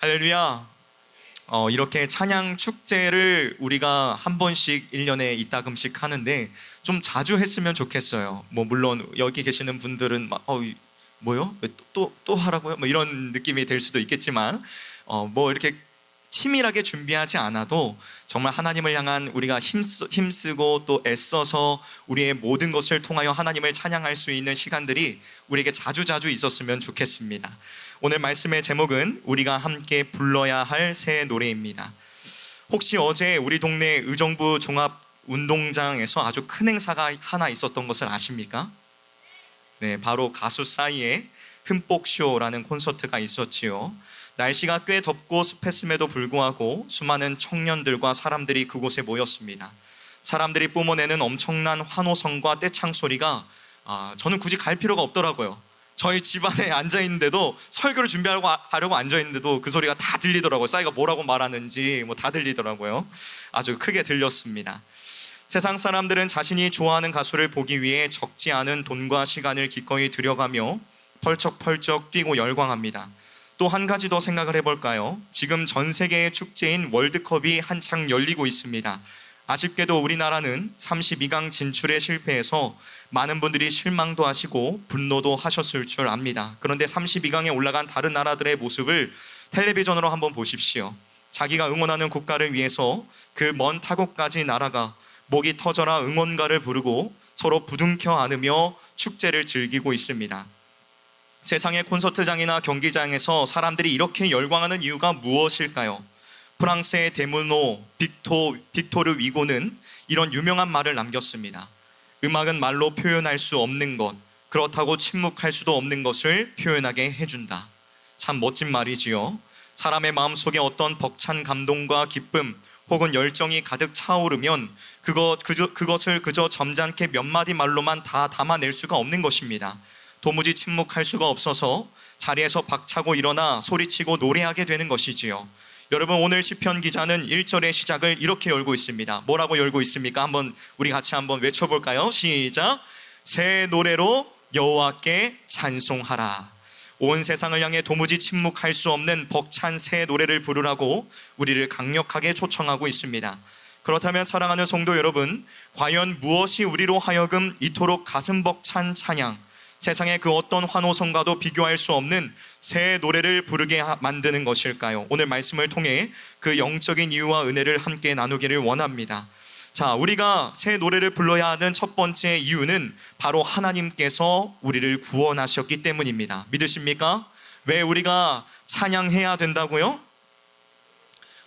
할렐루야. 이렇게 찬양 축제를 우리가 한 번씩 1년에 이따금씩 하는데 좀 자주 했으면 좋겠어요. 물론 여기 계시는 분들은 막 뭐요? 왜 또 하라고요? 이런 느낌이 될 수도 있겠지만 이렇게 치밀하게 준비하지 않아도 정말 하나님을 향한 우리가 힘쓰고 또 애써서 우리의 모든 것을 통하여 하나님을 찬양할 수 있는 시간들이 우리에게 자주자주 있었으면 좋겠습니다. 오늘 말씀의 제목은 우리가 함께 불러야 할 새 노래입니다. 혹시 어제 우리 동네 의정부 종합운동장에서 아주 큰 행사가 하나 있었던 것을 아십니까? 네, 바로 가수 싸이의 흠뻑쇼라는 콘서트가 있었지요. 날씨가 꽤 덥고 습했음에도 불구하고 수많은 청년들과 사람들이 그곳에 모였습니다. 사람들이 뿜어내는 엄청난 환호성과 떼창 소리가 저는 굳이 갈 필요가 없더라고요. 저희 집안에 앉아있는데도 설교를 준비하려고 하려고 앉아있는데도 그 소리가 다 들리더라고요. 싸이가 뭐라고 말하는지 다 들리더라고요. 아주 크게 들렸습니다. 세상 사람들은 자신이 좋아하는 가수를 보기 위해 적지 않은 돈과 시간을 기꺼이 들여가며 펄쩍펄쩍 뛰고 열광합니다. 또 한 가지 더 생각을 해볼까요? 지금 전 세계의 축제인 월드컵이 한창 열리고 있습니다. 아쉽게도 우리나라는 32강 진출에 실패해서 많은 분들이 실망도 하시고 분노도 하셨을 줄 압니다. 그런데 32강에 올라간 다른 나라들의 모습을 텔레비전으로 한번 보십시오. 자기가 응원하는 국가를 위해서 그 먼 타국까지 날아가 목이 터져라 응원가를 부르고 서로 부둥켜 안으며 축제를 즐기고 있습니다. 세상의 콘서트장이나 경기장에서 사람들이 이렇게 열광하는 이유가 무엇일까요? 프랑스의 데모노 빅토르 위고는 이런 유명한 말을 남겼습니다. 음악은 말로 표현할 수 없는 것, 그렇다고 침묵할 수도 없는 것을 표현하게 해준다. 참 멋진 말이지요. 사람의 마음속에 어떤 벅찬 감동과 기쁨 혹은 열정이 가득 차오르면 그것을 그저 점잖게 몇 마디 말로만 다 담아낼 수가 없는 것입니다. 도무지 침묵할 수가 없어서 자리에서 박차고 일어나 소리치고 노래하게 되는 것이지요. 여러분, 오늘 시편 기자는 1절의 시작을 이렇게 열고 있습니다. 뭐라고 열고 있습니까? 우리 같이 한번 외쳐볼까요? 시작! 새 노래로 여호와께 찬송하라. 온 세상을 향해 도무지 침묵할 수 없는 벅찬 새 노래를 부르라고 우리를 강력하게 초청하고 있습니다. 그렇다면 사랑하는 성도 여러분, 과연 무엇이 우리로 하여금 이토록 가슴 벅찬 찬양, 세상의 그 어떤 환호성과도 비교할 수 없는 새 노래를 부르게 만드는 것일까요? 오늘 말씀을 통해 그 영적인 이유와 은혜를 함께 나누기를 원합니다. 자, 우리가 새 노래를 불러야 하는 첫 번째 이유는 바로 하나님께서 우리를 구원하셨기 때문입니다. 믿으십니까? 왜 우리가 찬양해야 된다고요?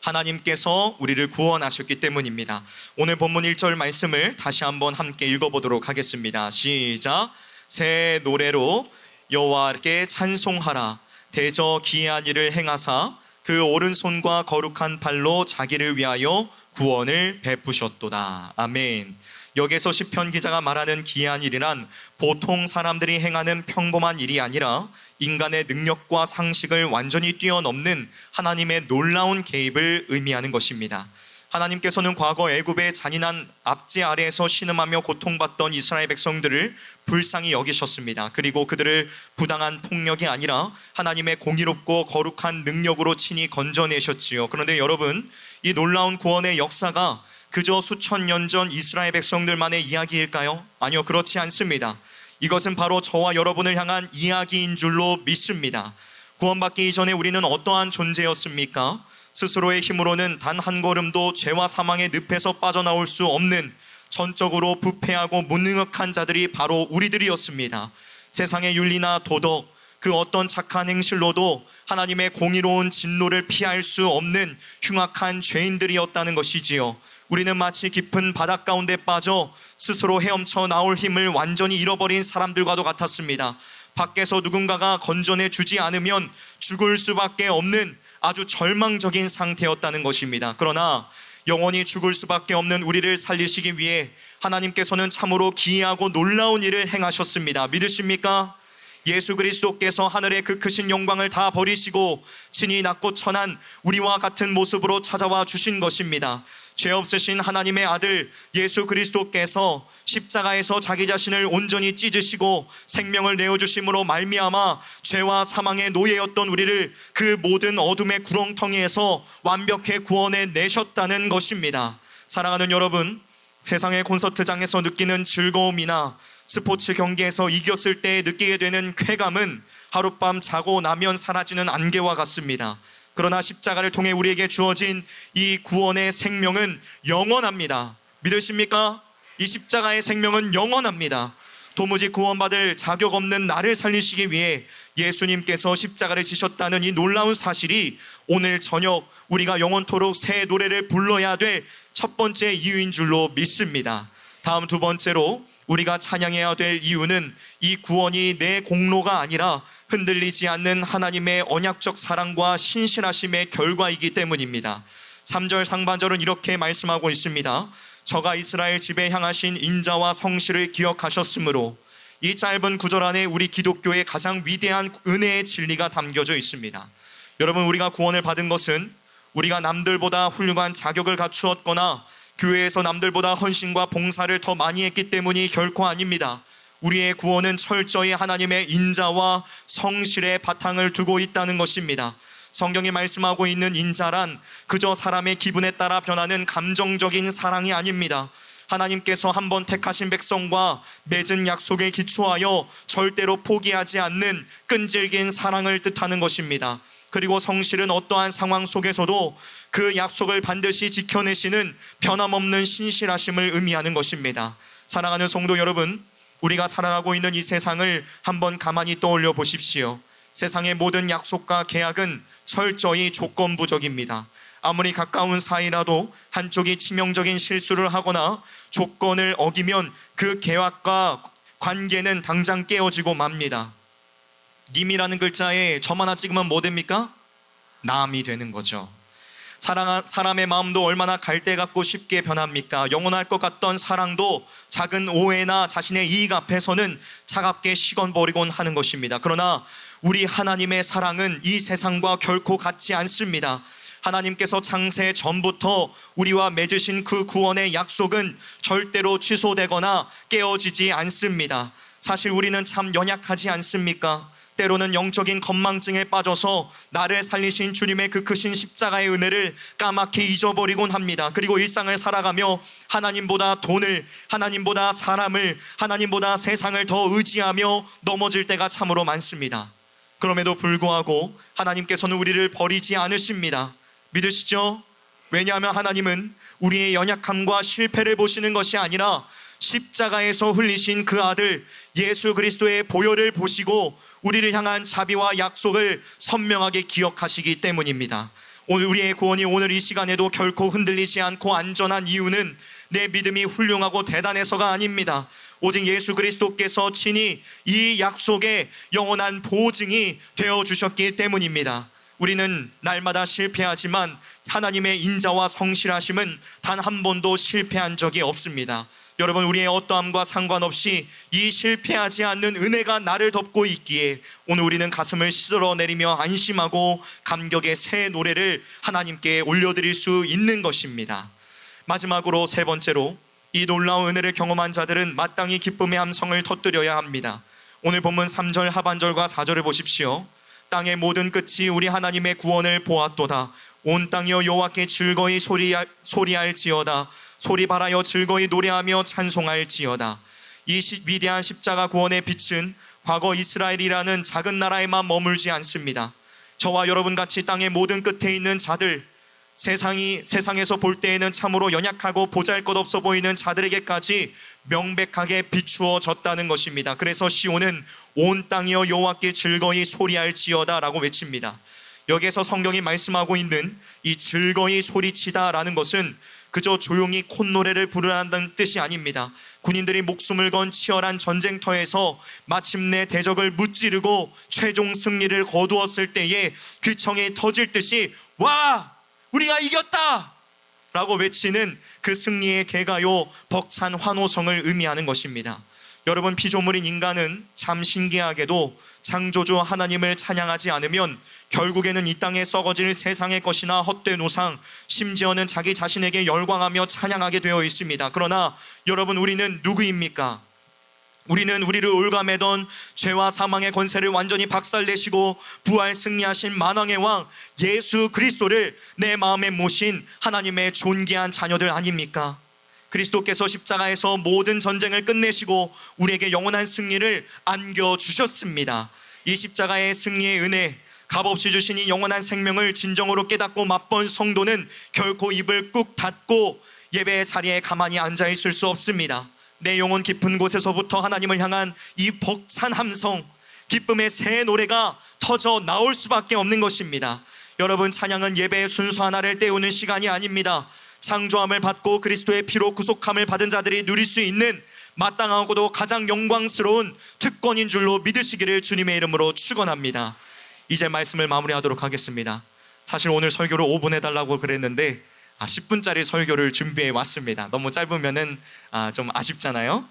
하나님께서 우리를 구원하셨기 때문입니다. 오늘 본문 1절 말씀을 다시 한번 함께 읽어보도록 하겠습니다. 시작! 새 노래로 여호와께 찬송하라. 대저 기이한 일을 행하사 그 오른손과 거룩한 팔로 자기를 위하여 구원을 베푸셨도다. 아멘. 여기서 시편 기자가 말하는 기이한 일이란 보통 사람들이 행하는 평범한 일이 아니라 인간의 능력과 상식을 완전히 뛰어넘는 하나님의 놀라운 개입을 의미하는 것입니다. 하나님께서는 과거 애굽의 잔인한 압제 아래에서 신음하며 고통받던 이스라엘 백성들을 불쌍히 여기셨습니다. 그리고 그들을 부당한 폭력이 아니라 하나님의 공의롭고 거룩한 능력으로 친히 건져내셨지요. 그런데 여러분, 이 놀라운 구원의 역사가 그저 수천 년 전 이스라엘 백성들만의 이야기일까요? 아니요, 그렇지 않습니다. 이것은 바로 저와 여러분을 향한 이야기인 줄로 믿습니다. 구원받기 이전에 우리는 어떠한 존재였습니까? 스스로의 힘으로는 단 한 걸음도 죄와 사망의 늪에서 빠져나올 수 없는 전적으로 부패하고 무능력한 자들이 바로 우리들이었습니다. 세상의 윤리나 도덕, 그 어떤 착한 행실로도 하나님의 공의로운 진노를 피할 수 없는 흉악한 죄인들이었다는 것이지요. 우리는 마치 깊은 바닷 가운데 빠져 스스로 헤엄쳐 나올 힘을 완전히 잃어버린 사람들과도 같았습니다. 밖에서 누군가가 건져내 주지 않으면 죽을 수밖에 없는 아주 절망적인 상태였다는 것입니다. 그러나 영원히 죽을 수밖에 없는 우리를 살리시기 위해 하나님께서는 참으로 기이하고 놀라운 일을 행하셨습니다. 믿으십니까? 예수 그리스도께서 하늘의 그 크신 영광을 다 버리시고 친히 낮고 천한 우리와 같은 모습으로 찾아와 주신 것입니다. 죄 없으신 하나님의 아들 예수 그리스도께서 십자가에서 자기 자신을 온전히 찢으시고 생명을 내어주심으로 말미암아 죄와 사망의 노예였던 우리를 그 모든 어둠의 구렁텅이에서 완벽히 구원해 내셨다는 것입니다. 사랑하는 여러분, 세상의 콘서트장에서 느끼는 즐거움이나 스포츠 경기에서 이겼을 때 느끼게 되는 쾌감은 하룻밤 자고 나면 사라지는 안개와 같습니다. 그러나 십자가를 통해 우리에게 주어진 이 구원의 생명은 영원합니다. 믿으십니까? 이 십자가의 생명은 영원합니다. 도무지 구원받을 자격 없는 나를 살리시기 위해 예수님께서 십자가를 지셨다는 이 놀라운 사실이 오늘 저녁 우리가 영원토록 새 노래를 불러야 될 첫 번째 이유인 줄로 믿습니다. 다음 두 번째로 우리가 찬양해야 될 이유는 이 구원이 내 공로가 아니라 흔들리지 않는 하나님의 언약적 사랑과 신실하심의 결과이기 때문입니다. 3절 상반절은 이렇게 말씀하고 있습니다. 저가 이스라엘 집에 향하신 인자와 성실을 기억하셨으므로. 이 짧은 구절 안에 우리 기독교의 가장 위대한 은혜의 진리가 담겨져 있습니다. 여러분, 우리가 구원을 받은 것은 우리가 남들보다 훌륭한 자격을 갖추었거나 교회에서 남들보다 헌신과 봉사를 더 많이 했기 때문이 결코 아닙니다. 우리의 구원은 철저히 하나님의 인자와 성실의 바탕을 두고 있다는 것입니다. 성경이 말씀하고 있는 인자란 그저 사람의 기분에 따라 변하는 감정적인 사랑이 아닙니다. 하나님께서 한번 택하신 백성과 맺은 약속에 기초하여 절대로 포기하지 않는 끈질긴 사랑을 뜻하는 것입니다. 그리고 성실은 어떠한 상황 속에서도 그 약속을 반드시 지켜내시는 변함없는 신실하심을 의미하는 것입니다. 사랑하는 성도 여러분, 우리가 살아가고 있는 이 세상을 한번 가만히 떠올려 보십시오. 세상의 모든 약속과 계약은 철저히 조건부적입니다. 아무리 가까운 사이라도 한쪽이 치명적인 실수를 하거나 조건을 어기면 그 계약과 관계는 당장 깨어지고 맙니다. 님이라는 글자에 점 하나 찍으면 뭐 됩니까? 남이 되는 거죠. 사람의 마음도 얼마나 갈대 같고 쉽게 변합니까? 영원할 것 같던 사랑도 작은 오해나 자신의 이익 앞에서는 차갑게 식어버리곤 하는 것입니다. 그러나 우리 하나님의 사랑은 이 세상과 결코 같지 않습니다. 하나님께서 창세 전부터 우리와 맺으신 그 구원의 약속은 절대로 취소되거나 깨어지지 않습니다. 사실 우리는 참 연약하지 않습니까? 때로는 영적인 건망증에 빠져서 나를 살리신 주님의 그 크신 십자가의 은혜를 까맣게 잊어버리곤 합니다. 그리고 일상을 살아가며 하나님보다 돈을, 하나님보다 사람을, 하나님보다 세상을 더 의지하며 넘어질 때가 참으로 많습니다. 그럼에도 불구하고 하나님께서는 우리를 버리지 않으십니다. 믿으시죠? 왜냐하면 하나님은 우리의 연약함과 실패를 보시는 것이 아니라 십자가에서 흘리신 그 아들 예수 그리스도의 보혈을 보시고 우리를 향한 자비와 약속을 선명하게 기억하시기 때문입니다. 오늘 우리의 구원이 오늘 이 시간에도 결코 흔들리지 않고 안전한 이유는 내 믿음이 훌륭하고 대단해서가 아닙니다. 오직 예수 그리스도께서 친히 이 약속의 영원한 보증이 되어주셨기 때문입니다. 우리는 날마다 실패하지만 하나님의 인자와 성실하심은 단 한 번도 실패한 적이 없습니다. 여러분, 우리의 어떠함과 상관없이 이 실패하지 않는 은혜가 나를 덮고 있기에 오늘 우리는 가슴을 쓸어내리며 안심하고 감격의 새 노래를 하나님께 올려드릴 수 있는 것입니다. 마지막으로 세 번째로, 이 놀라운 은혜를 경험한 자들은 마땅히 기쁨의 함성을 터뜨려야 합니다. 오늘 본문 3절 하반절과 4절을 보십시오. 땅의 모든 끝이 우리 하나님의 구원을 보았도다. 온 땅이여 여호와께 즐거이 소리할지어다. 소리발하여 즐거이 노래하며 찬송할지어다. 이 위대한 십자가 구원의 빛은 과거 이스라엘이라는 작은 나라에만 머물지 않습니다. 저와 여러분같이 땅의 모든 끝에 있는 자들, 세상에서 볼 때에는 참으로 연약하고 보잘것없어 보이는 자들에게까지 명백하게 비추어졌다는 것입니다. 그래서 시온은 온 땅이여 여호와께 즐거이 소리할지어다 라고 외칩니다. 여기에서 성경이 말씀하고 있는 이 즐거이 소리치다라는 것은 그저 조용히 콧노래를 부르라는 뜻이 아닙니다. 군인들이 목숨을 건 치열한 전쟁터에서 마침내 대적을 무찌르고 최종 승리를 거두었을 때에 귀청이 터질 듯이 와! 우리가 이겼다! 라고 외치는 그 승리의 개가요 벅찬 환호성을 의미하는 것입니다. 여러분, 피조물인 인간은 참 신기하게도 창조주 하나님을 찬양하지 않으면 결국에는 이 땅에 썩어질 세상의 것이나 헛된 우상, 심지어는 자기 자신에게 열광하며 찬양하게 되어 있습니다. 그러나 여러분, 우리는 누구입니까? 우리는 우리를 올가매던 죄와 사망의 권세를 완전히 박살내시고 부활 승리하신 만왕의 왕 예수 그리스도를 내 마음에 모신 하나님의 존귀한 자녀들 아닙니까? 그리스도께서 십자가에서 모든 전쟁을 끝내시고 우리에게 영원한 승리를 안겨주셨습니다. 이 십자가의 승리의 은혜, 값없이 주신 이 영원한 생명을 진정으로 깨닫고 맛본 성도는 결코 입을 꾹 닫고 예배의 자리에 가만히 앉아 있을 수 없습니다. 내 영혼 깊은 곳에서부터 하나님을 향한 이 벅찬 함성, 기쁨의 새 노래가 터져 나올 수밖에 없는 것입니다. 여러분, 찬양은 예배의 순수 하나를 때우는 시간이 아닙니다. 창조함을 받고 그리스도의 피로 구속함을 받은 자들이 누릴 수 있는 마땅하고도 가장 영광스러운 특권인 줄로 믿으시기를 주님의 이름으로 축원합니다. 이제 말씀을 마무리하도록 하겠습니다. 사실 오늘 설교를 5분 해달라고 그랬는데 10분짜리 설교를 준비해 왔습니다. 너무 짧으면은 좀 아쉽잖아요.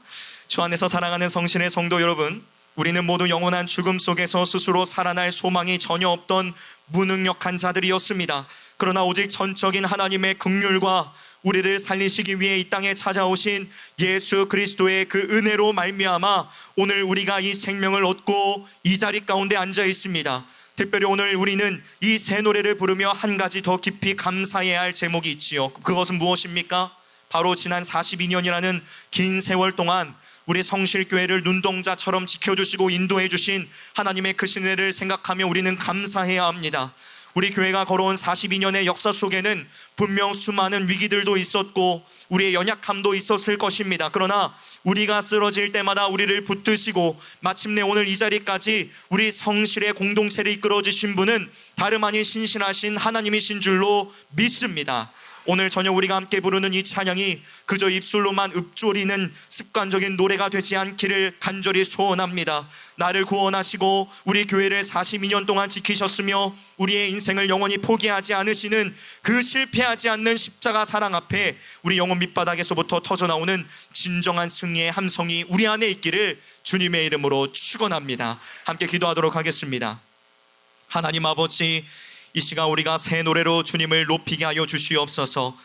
주 안에서 사랑하는 성신의 성도 여러분, 우리는 모두 영원한 죽음 속에서 스스로 살아날 소망이 전혀 없던 무능력한 자들이었습니다. 그러나 오직 전적인 하나님의 긍휼과 우리를 살리시기 위해 이 땅에 찾아오신 예수 그리스도의 그 은혜로 말미암아 오늘 우리가 이 생명을 얻고 이 자리 가운데 앉아 있습니다. 특별히 오늘 우리는 이 새 노래를 부르며 한 가지 더 깊이 감사해야 할 제목이 있지요. 그것은 무엇입니까? 바로 지난 42년이라는 긴 세월 동안 우리 성실교회를 눈동자처럼 지켜주시고 인도해 주신 하나님의 크신 은혜를 생각하며 우리는 감사해야 합니다. 우리 교회가 걸어온 42년의 역사 속에는 분명 수많은 위기들도 있었고 우리의 연약함도 있었을 것입니다. 그러나 우리가 쓰러질 때마다 우리를 붙드시고 마침내 오늘 이 자리까지 우리 성실의 공동체를 이끌어 주신 분은 다름 아닌 신실하신 하나님이신 줄로 믿습니다. 오늘 저녁 우리가 함께 부르는 이 찬양이 그저 입술로만 읊조리는 습관적인 노래가 되지 않기를 간절히 소원합니다. 나를 구원하시고 우리 교회를 42년 동안 지키셨으며 우리의 인생을 영원히 포기하지 않으시는 그 실패하지 않는 십자가 사랑 앞에 우리 영혼 밑바닥에서부터 터져나오는 진정한 승리의 함성이 우리 안에 있기를 주님의 이름으로 축원합니다. 함께 기도하도록 하겠습니다. 하나님 아버지, 이 시간 우리가 새 노래로 주님을 높이게 하여 주시옵소서.